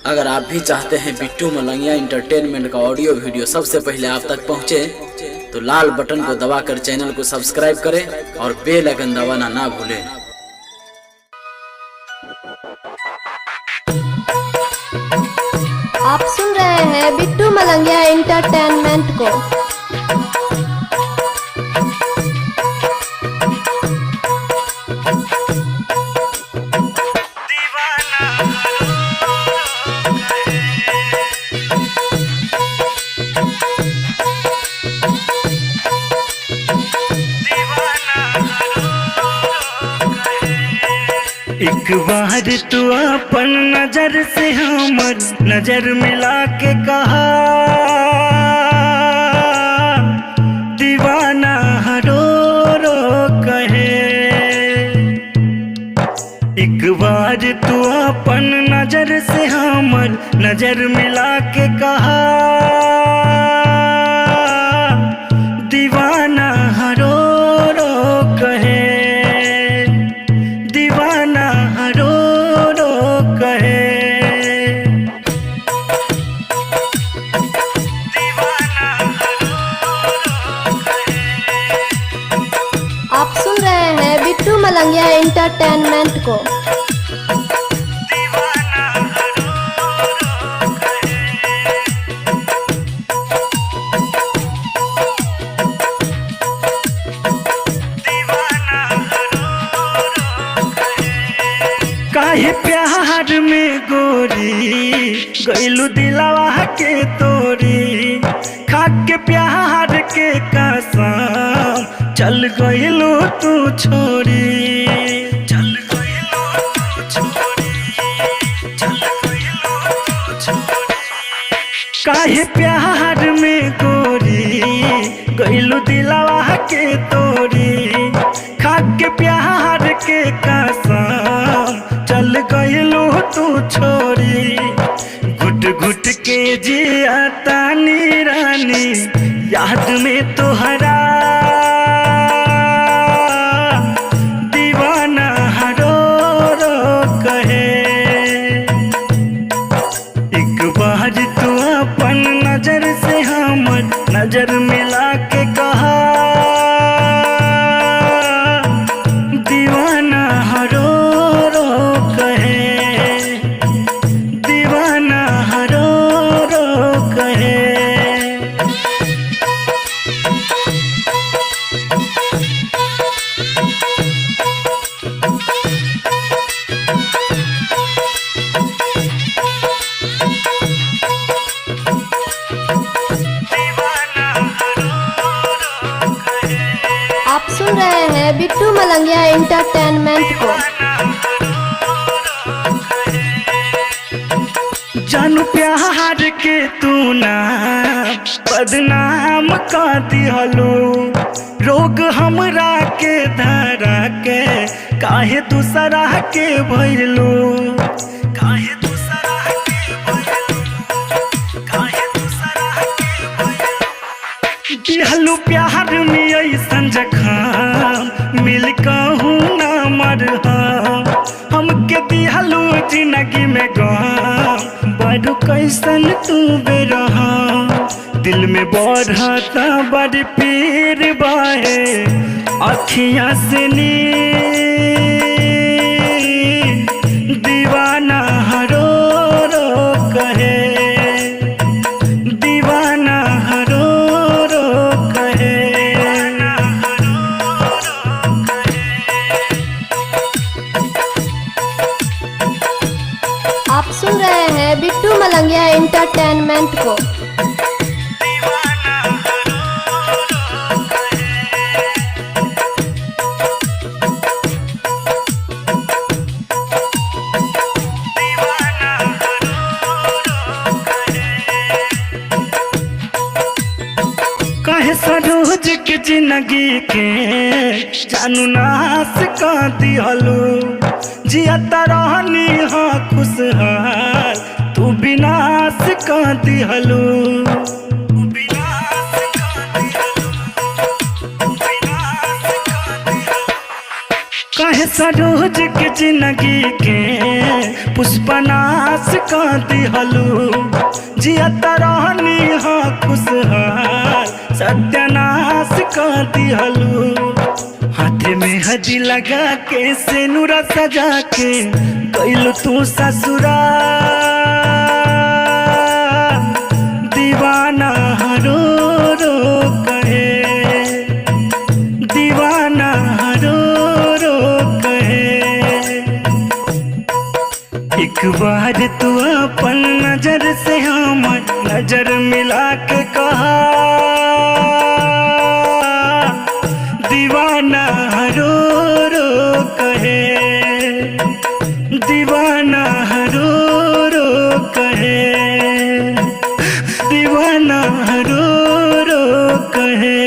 अगर आप भी चाहते हैं बिट्टू मलंगिया इंटरटेनमेंट का ऑडियो वीडियो सबसे पहले आप तक पहुंचे, तो लाल बटन को दबाकर चैनल को सब्सक्राइब करें और बेल आइकन दबाना ना भूलें। आप सुन रहे हैं बिट्टू मलंगिया इंटरटेनमेंट को। एक बार तू अपन नजर से हमर नजर मिला के कहा, दीवाना रो रो कहे। एक बार तू अपन नजर से हमर नजर मिला के कहा, दीवाना रो रो कहे। आप सुन रहे हैं बिट्टू मलंगिया इंटरटेनमेंट को। काहे प्यार में गोरी गइलू दिलावा के तोरी, खाके प्यार के कसम चल गइलू तू छोड़ी। चल गइलू तू छोड़ी, चल गइलू तू छोड़ी। काहे प्यार में गोरी गइलू दिलावा के तोरी, खाके प्यार के कसम चल गइलू तू छोड़ी। घुट घुट के जिया तानी रानी याद में तोहरा, दीवाना रो रो कहे। एक बार तू अपन नजर से हमर नजर मिला के कहा, दीवाना रो रो कहे। दीवाना रो रो कहे। आप सुन रहे हैं बिट्टू मलंगिया इंटरटेनमेंट को। जानू प्यार के तू ना बदनाम कर दिहलू, रोग हमरा के धरा के काहे दूसरा के भइलू। काहे दूसरा के भइलू, काहे दूसरा के भइलू। दिहलू प्यार में ऐसन जखम मिल कहूँ ना मरहम, हमके दिहलू जिंदगी में गम बड़ कैसन तू बेरहा। दिल में बढ़ता बड़ पीर बाहे अखियाँ से नीर, दीवाना रो रो कहे। दीवाना रो रो कहे। आप सुन रहे हैं बिट्टू मलंगिया इंटरटेनमेंट को। काहे सरोज के जिंदगी के जानू नाश कर दिहलू, जियत रहनी हाँ खुशहाल तू विनाश कर दिहलू। काहे सरोज के जिंदगी के पुष्पनाश कर दिहलू जियत रहनी हाँ खुशहाल सत्यानाश का दिहलू हाथे में हदी लगा के सेनुरा सजा के गइल तू ससुरा दीवाना रो रो कहे दीवाना रो रो कहे एक बार तू अपन नजर से हमर नजर मिला के कहा दीवाना रो रो कहे दीवाना रो रो कहे दीवाना रो रो कहे।